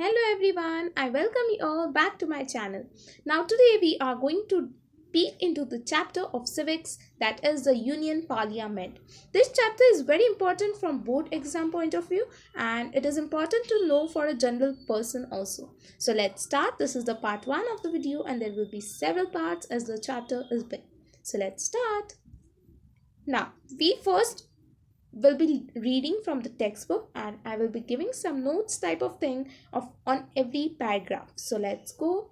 Hello everyone, I welcome you all back to my channel. Now today we are going to peek into the chapter of civics, that is the Union Parliament. This chapter is very important from board exam point of view, and it is important to know for a general person also. So let's start. This is the part 1 of the video and there will be several parts as the chapter is big. So let's start. Now we first will be reading from the textbook and I will be giving some notes type of thing on every paragraph. So let's go.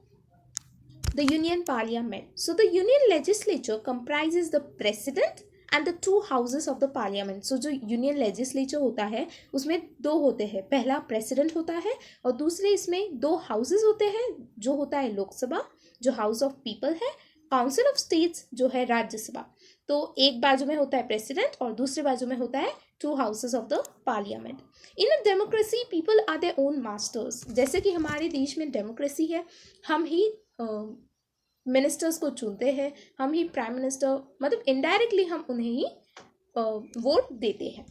The Union Parliament. So the Union Legislature comprises the President and the two houses of the Parliament. So जो Union Legislature होता है उसमें दो होते हैं, पहला President होता है और दूसरे इसमें दो houses होते हैं, जो होता है लोकसभा जो House of People है, काउंसिल ऑफ स्टेट्स जो है राज्यसभा. तो एक बाजू में होता है प्रेसिडेंट और दूसरे बाजू में होता है two houses of the parliament. In a democracy people are their own masters. जैसे कि हमारे देश में डेमोक्रेसी है, हम ही मिनिस्टर्स को चुनते हैं, हम ही प्राइम मिनिस्टर, मतलब इनडायरेक्टली हम उन्हें ही वोट देते हैं.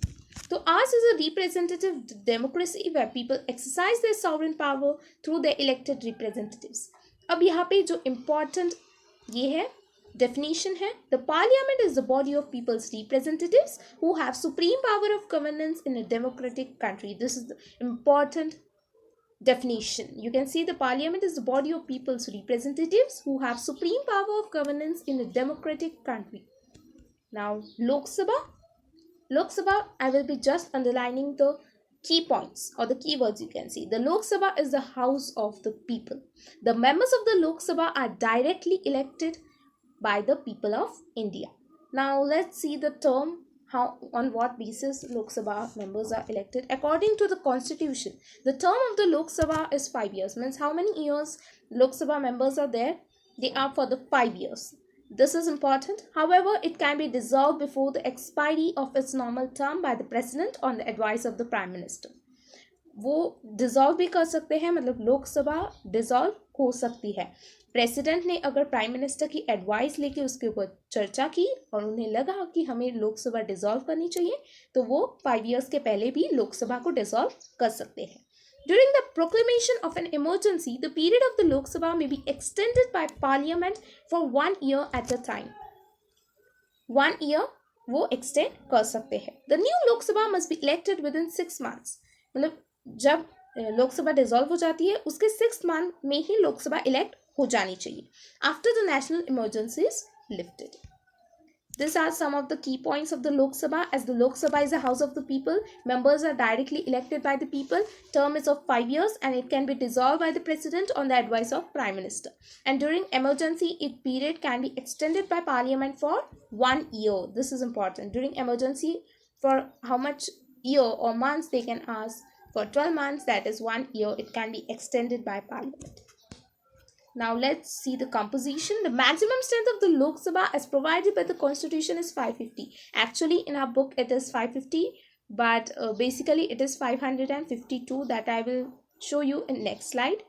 तो ours is a representative democracy where people exercise their sovereign power through their elected representatives. अब यहाँ पे जो इम्पोर्टेंट ये है definition है, the parliament is the body of people's representatives who have supreme power of governance in a democratic country. This is the important definition. You can see the parliament is the body of people's representatives who have supreme power of governance in a democratic country. Now Lok Sabha, I will be just underlining the key points or the keywords. You can see the Lok Sabha is the house of the people. The members of the Lok Sabha are directly elected by the people of India. Now let's see the term, how on what basis Lok Sabha members are elected. According to the constitution, the term of the Lok Sabha is 5 years. Means how many years Lok Sabha members are there? They are for the 5 years. This is important. However, it can be dissolved before the expiry of its normal term by the president on the advice of the prime minister. वो dissolve भी कर सकते हैं, मतलब Lok Sabha dissolve हो सकती है. President ने अगर प्राइम मिनिस्टर की एडवाइस लेके उसके ऊपर चर्चा की और उन्हें लगा कि हमें लोकसभा डिज़ोल्व करनी चाहिए, तो वो 5 इयर्स के पहले भी लोकसभा को डिज़ोल्व कर सकते हैं. During the proclamation of an emergency, the period of the Lok Sabha may be extended by Parliament for 1 year at a time. 1 year वो extend कर सकते हैं. The new Lok Sabha must be elected within 6 months. मतलब जब Lok Sabha dissolve हो जाती है उसके 6 मंथ में ही लोकसभा इलेक्ट हो जानी चाहिए. After the national emergency is lifted. These are some of the key points of the Lok Sabha. As the Lok Sabha is a house of the people, members are directly elected by the people. Term is of 5 years and it can be dissolved by the president on the advice of prime minister. And during emergency, its period can be extended by parliament for 1 year. This is important. During emergency, for how much year or months they can ask. For 12 months, that is 1 year, it can be extended by parliament. Now let's see the composition. The maximum strength of the Lok Sabha as provided by the constitution is 550. Actually in our book it is 550, but basically it is 552 that I will show you in next slide.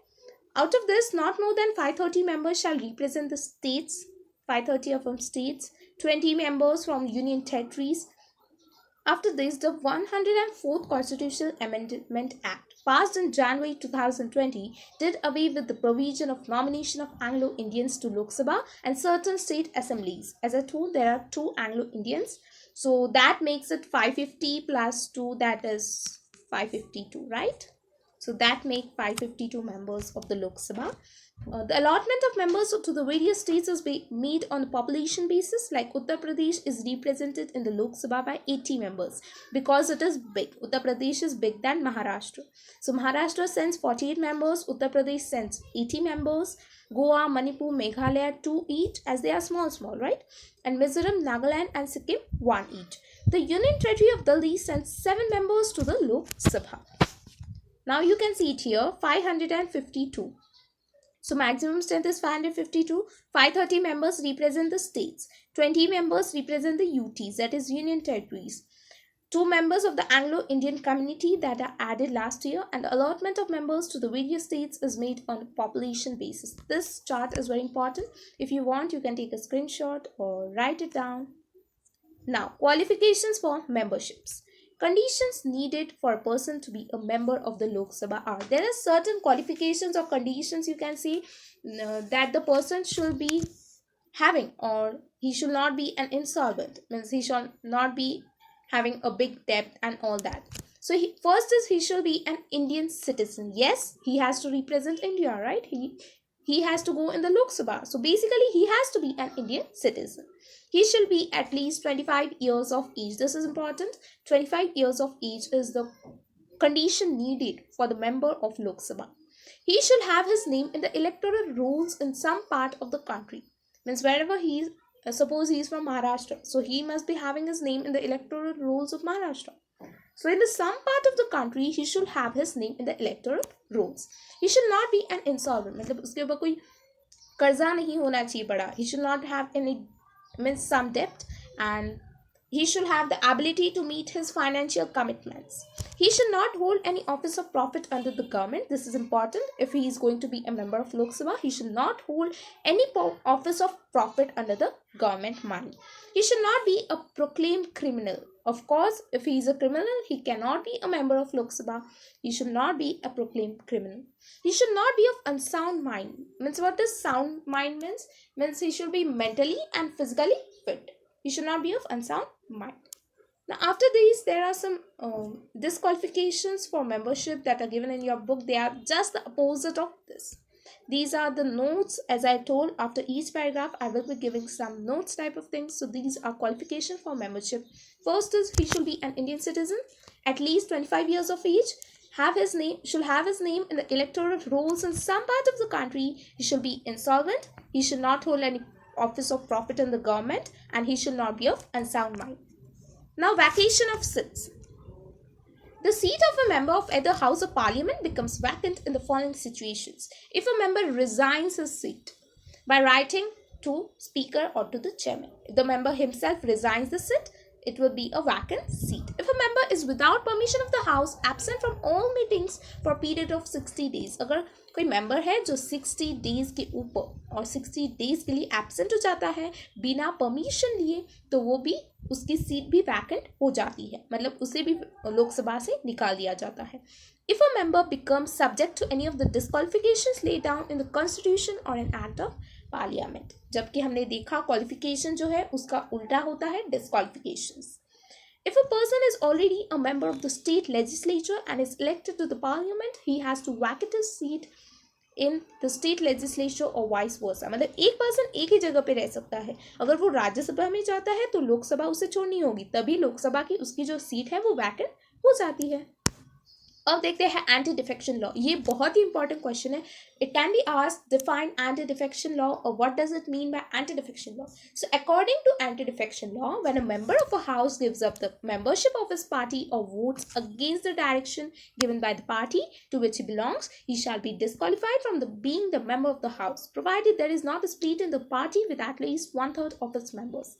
Out of this, not more than 530 members shall represent the states, 530 are from states, 20 members from union territories. After this, the 104th Constitutional Amendment Act, passed in January 2020, did away with the provision of nomination of Anglo-Indians to Lok Sabha and certain state assemblies. As I told, there are 2 Anglo-Indians, so that makes it 550 plus 2, that is 552, right? So that make 552 members of the Lok Sabha. The allotment of members to the various states is made on a population basis. Like Uttar Pradesh is represented in the Lok Sabha by 80 members because it is big. Uttar Pradesh is big than Maharashtra. So Maharashtra sends 48 members, Uttar Pradesh sends 80 members, Goa, Manipur, Meghalaya 2 each, as they are small, right? And Mizoram, Nagaland and Sikkim 1 each. The Union Territory of Delhi sends 7 members to the Lok Sabha. Now you can see it here, 552. So maximum strength is 552. 530 members represent the states. 20 members represent the UTs, that is Union Territories. 2 members of the Anglo-Indian community that are added last year, and the allotment of members to the various states is made on a population basis. This chart is very important. If you want, you can take a screenshot or write it down. Now, qualifications for memberships. Conditions needed for a person to be a member of the Lok Sabha are, there are certain qualifications or conditions you can see that the person should be having, or he should not be an insolvent, means he shall not be having a big debt and all that. So first is he should be an Indian citizen. Yes, he has to represent India, right? He has to go in the Lok Sabha. So basically he has to be an Indian citizen. He should be at least 25 years of age. This is important. 25 years of age is the condition needed for the member of Lok Sabha. He should have his name in the electoral rolls in some part of the country. Means wherever he is, suppose he is from Maharashtra, so he must be having his name in the electoral rolls of Maharashtra. So in the some part of the country he should have his name in the electoral rolls. He should not be an insolvent, मतलब उसके ऊपर कोई कर्जा नहीं होना चाहिए बड़ा. He should not have any, means some debt, and he should have the ability to meet his financial commitments. He should not hold any office of profit under the government. This is important. If he is going to be a member of Lok Sabha, he should not hold any office of profit under the government money. He should not be a proclaimed criminal. Of course, if he is a criminal, he cannot be a member of Lok Sabha. He should not be a proclaimed criminal. He should not be of unsound mind. Means what does sound mind means? Means he should be mentally and physically fit. He should not be of unsound mind. Now after these, there are some disqualifications for membership that are given in your book. They are just the opposite of this. These are the notes. As I told, after each paragraph I will be giving some notes type of things. So these are qualifications for membership. First is he should be an Indian citizen, at least 25 years of age, should have his name in the electoral rolls in some part of the country. He should be insolvent. He should not hold any office of profit in the government, and he should not be of unsound mind. Now, vacation of seats. The seat of a member of either House of Parliament becomes vacant in the following situations. If a member resigns his seat by writing to Speaker or to the Chairman. If the member himself resigns the seat, it will be a vacant seat. If a member is without permission of the House absent from all meetings for a period of 60 days, अगर कोई member है जो 60 days के ऊपर और 60 days के लिए absent हो जाता है बिना permission लिए, तो वो भी उसकी सीट भी vacant हो जाती है, मतलब उसे भी लोकसभा से निकाल दिया जाता है. If a member becomes subject to any of the disqualifications laid down in the Constitution or an Act of Parliament, जबकि हमने देखा qualification जो है उसका उल्टा होता है disqualifications. If a person is already a member of the state legislature and is elected to the parliament, he has to vacate his seat in the state legislature or vice versa. मतलब एक person एक ही जगह पे रह सकता है. अगर वो राज्यसभा में जाता है तो लोकसभा उसे छोड़नी होगी, तभी लोकसभा की उसकी जो सीट है वो वैकेंट हो जाती है. अब देखते हैं एंटी डिफेक्शन लॉ. ये बहुत ही इंपॉर्टेंट क्वेश्चन है. It can be asked define anti defection law और what does it mean by anti defection law. So according to anti defection law, when a member of a house gives up the membership of his party और votes against the direction given by the party to which he belongs, he shall be disqualified from the being the member of the house provided there is not a split in the party with at least 1/3 of its members.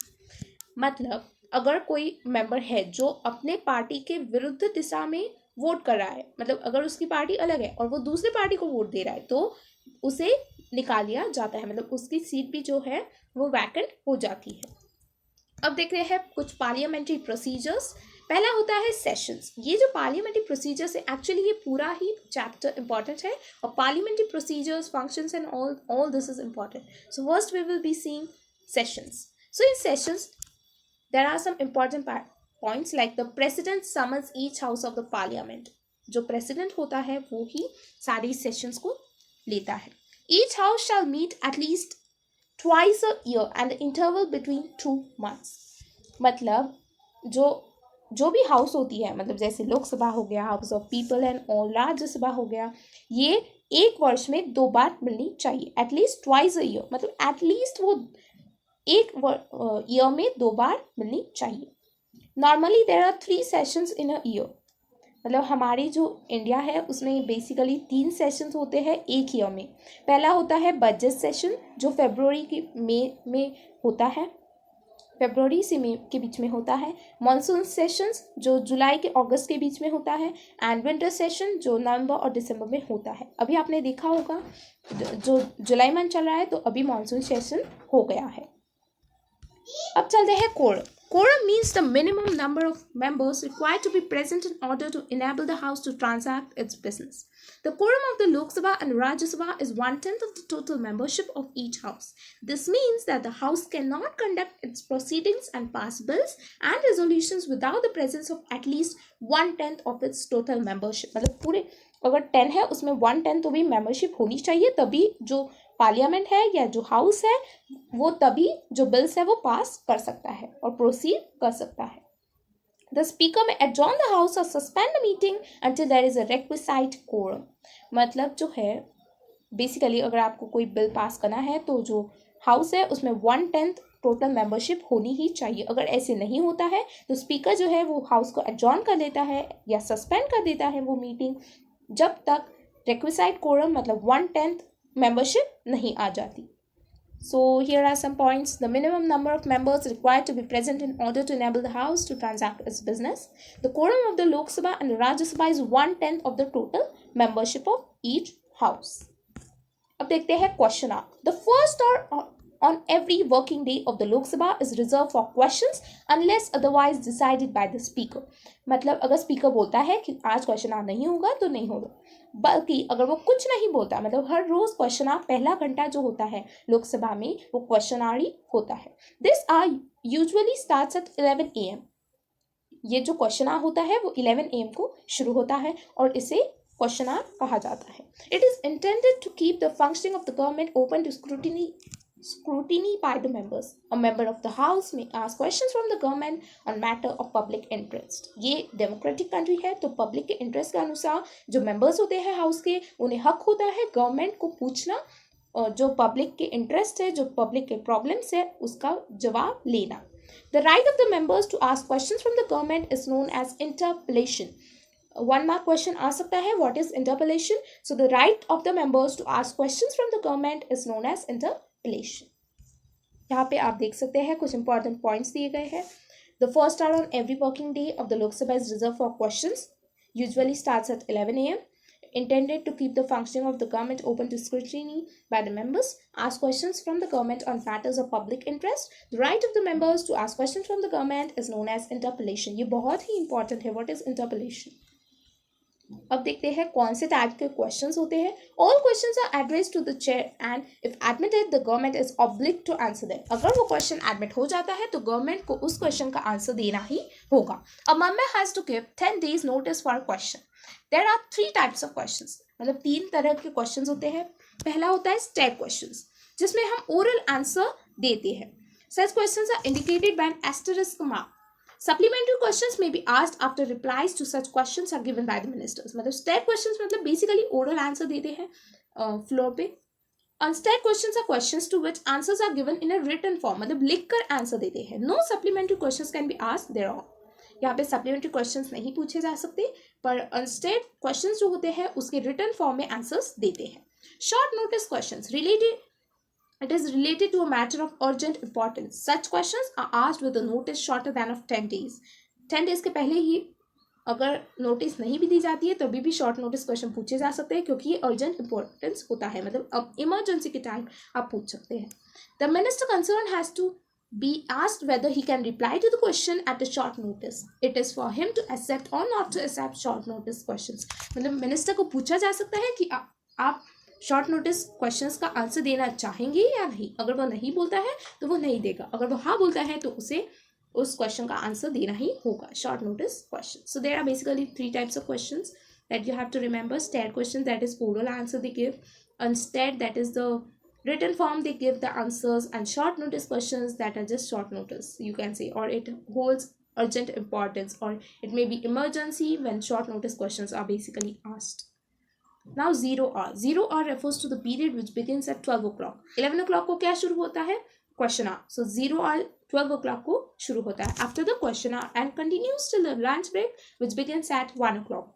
मतलब अगर कोई member है जो अपने party के विरुद्ध दिशा में vote कर रहा है, मतलब अगर उसकी पार्टी अलग है और वो दूसरी पार्टी को वोट दे रहा है, तो उसे निकाल दिया जाता है, मतलब उसकी सीट भी जो है वो वैकेंट हो जाती है. अब देख रहे हैं कुछ पार्लियामेंट्री प्रोसीजर्स. पहला होता है सेशंस. ये जो पार्लियामेंट्री प्रोसीजर्स है, एक्चुअली ये पूरा ही चैप्टर इंपॉर्टेंट है और parliamentary procedures, functions and all this is important. So first we will be seeing sessions. So in sessions there are some important points like the president summons each house of the parliament. जो president होता है वो ही सारी sessions को लेता है. Each house shall meet at least twice a year and the interval between 2 months. मतलब जो भी हाउस होती है, मतलब जैसे लोकसभा हो गया, house of people and all, Rajya Sabha हो गया, ये एक वर्ष में 2 बार मिलनी चाहिए. एटलीस्ट ट्वाइस अ ईयर, मतलब एटलीस्ट वो एक ईयर में 2 बार मिलनी चाहिए. Normally there are 3 sessions in a year. मतलब हमारी जो इंडिया है उसमें बेसिकली 3 सेशंस होते हैं एक ईयर में. पहला होता है बजट सेशन जो फरवरी की मई में होता है, फरवरी से मई के बीच में होता है. मॉनसून सेशंस जो जुलाई के अगस्त के बीच में होता है. एंड विंटर सेशन जो नवंबर और दिसंबर में होता है. अभी आपने देखा होगा जो जुलाई मंथ चल रहा है तो अभी मॉनसून सेशन हो गया है. अब चलते हैं code. Quorum means the minimum number of members required to be present in order to enable the House to transact its business. The quorum of the Lok Sabha and Rajya Sabha is 1/10 of the total membership of each House. This means that the House cannot conduct its proceedings and pass bills and resolutions without the presence of at least 1/10 of its total membership. मतलब पूरे अगर 10 है उसमें 1/10 तो भी membership होनी चाहिए, तभी जो पार्लियामेंट है या जो हाउस है वो तभी जो बिल्स है वो पास कर सकता है और प्रोसीड कर सकता है. The speaker may adjourn the house or suspend the meeting until there is a requisite quorum. मतलब जो है बेसिकली अगर आपको कोई बिल पास करना है तो जो हाउस है उसमें 1/10 टोटल मेंबरशिप होनी ही चाहिए. अगर ऐसे नहीं होता है तो स्पीकर जो है वो हाउस को एडजॉर्न कर देता है या सस्पेंड कर देता है वो मीटिंग, जब तक रिक्विसाइट कोरम मतलब 1/10 मेंबरशिप नहीं आ जाती. So here are some points. The minimum number of members required to be present in order to enable the House to transact its business. The quorum of the Lok Sabha and Rajya Sabha is 1/10 of the total membership of each House. अब देखते हैं question hour. The first hour on every working day of the Lok Sabha is reserved for questions unless otherwise decided by the speaker. मतलब अगर speaker बोलता है कि आज question our नहीं होगा तो नहीं होगा, बल्कि अगर वो कुछ नहीं बोलता मतलब हर रोज क्वेश्चन आवर पहला घंटा जो होता है लोकसभा में वो क्वेश्चन आवर ही होता है. This hour usually starts at 11 AM. ये जो क्वेश्चन आवर होता है वो 11 AM को शुरू होता है और इसे क्वेश्चन आवर कहा जाता है. It is intended to keep the functioning of the government open to scrutiny by the members. A member of the house may ask questions from the government on matter of public interest. ये democratic country है तो public के interest के अनुसार जो members होते हैं house के उन्हें हक होता है गवर्नमेंट को पूछना और जो पब्लिक के इंटरेस्ट है, जो पब्लिक के प्रॉब्लम्स है उसका जवाब लेना. The right of the members to ask questions from the government is known as interpellation. One mark question आ सकता है, what is interpellation? So the right of the members to ask questions from the government is known as interpellation. यहाँ पे आप देख सकते हैं कुछ important points दिए गए हैं. The first hour on every working day of the Lok Sabha is reserved for questions. Usually starts at 11 AM. Intended to keep the functioning of the government open to scrutiny by the members. Ask questions from the government on matters of public interest. The right of the members to ask questions from the government is known as interpellation. ये बहुत ही important है. What is interpellation? अब देखते हैं कौन से type के क्वेश्चंस होते हैं. All questions are addressed to the chair and if admitted the government is obliged to answer them. अगर वो क्वेश्चन एडमिट हो जाता है तो गवर्नमेंट को उस क्वेश्चन का आंसर देना ही होगा. A member has to give 10 days notice for a question. There are 3 types of questions. मतलब 3 तरह के क्वेश्चंस होते हैं. पहला होता है स्टैक क्वेश्चंस जिसमें हम ओरल आंसर देते हैं. Such questions are indicated by an asterisk mark. Supplementary questions may be asked after replies to such questions are given by the ministers. मतलब स्टैक क्वेश्चंस मतलब बेसिकली ओरल आंसर देते हैं floor पे. Unstacked questions are questions to which answers are given in a written form. मतलब लिखकर answer देते हैं. No supplementary questions can be asked thereon. यहाँ पे सप्लीमेंट्री क्वेश्चंस नहीं पूछे जा सकते, पर अनस्टेड क्वेश्चंस जो होते हैं उसके रिटन फॉर्म में आंसर्स देते हैं. Short notice questions It is related to a matter of urgent importance. Such questions are asked with a notice shorter than of 10 days. 10 days के पहले ही अगर नोटिस नहीं भी दी जाती है तभी भी शॉर्ट नोटिस क्वेश्चन पूछे जा सकते हैं क्योंकि ये अर्जेंट इंपॉर्टेंस होता है. मतलब अब इमरजेंसी के टाइम आप पूछ सकते हैं. The minister concerned has to be asked whether he can reply to the question at a short notice. It is for him to accept or not to accept short notice questions. मतलब minister को पूछा जा सकता है कि आप short notice questions का answer देना चाहेंगे या नहीं. अगर वो नहीं बोलता है तो वो नहीं देगा, अगर वो हाँ बोलता है तो उसे उस क्वेश्चन का आंसर देना ही होगा. Short notice question. So there are basically 3 types of questions that you have to remember. Starred question that is oral answer they give. Unstarred that is the written form they give the answers, and short notice questions that are just short notice you can say, or it holds urgent importance, or it may be emergency when short notice questions are basically asked. Now 0 hour. 0 hour refers to the period which begins at 12 o'clock. 11 o'clock को क्या शुरू होता है? Question hour. So 0 hour 12 o'clock को शुरू होता है after the question hour and continues till the lunch break which begins at 1 o'clock.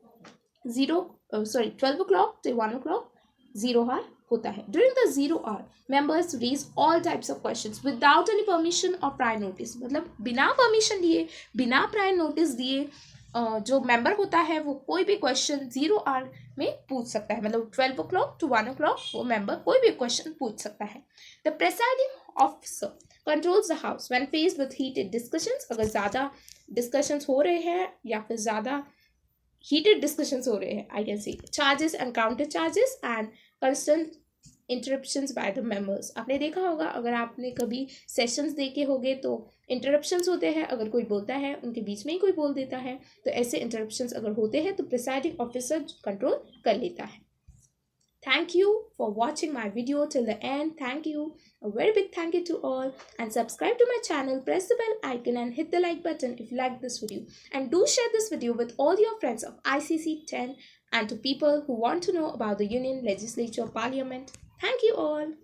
12 o'clock till 1 o'clock 0 hour होता है. During the 0 hour, members raise all types of questions without any permission or prior notice. मतलब बिना permission दिए, बिना prior notice दिए जो member होता है वो कोई भी क्वेश्चन 0 आवर में पूछ सकता है. मतलब 12 o'clock to 1 o'clock वो मेंबर कोई भी क्वेश्चन पूछ सकता है. The presiding officer controls the house when faced with heated discussions. अगर ज़्यादा discussions हो रहे हैं या फिर ज़्यादा heated discussions हो रहे हैं, I can say charges and counter charges and constant interruptions by the members. आपने देखा होगा, अगर आपने कभी सेशंस देखे होंगे तो इंटरप्शंस होते हैं. अगर कोई बोलता है, उनके बीच में ही कोई बोल देता है, तो ऐसे इंटरप्शंस अगर होते हैं तो प्रिसाइडिंग ऑफिसर कंट्रोल कर लेता है. Thank you for watching my video till the end. Thank you. A very big thank you to all. And subscribe to my channel. Press the bell icon and hit the like button if you like this video. And do share this video with all your friends of ICC 10 and to people who want to know about the Union Legislature Parliament. Thank you all.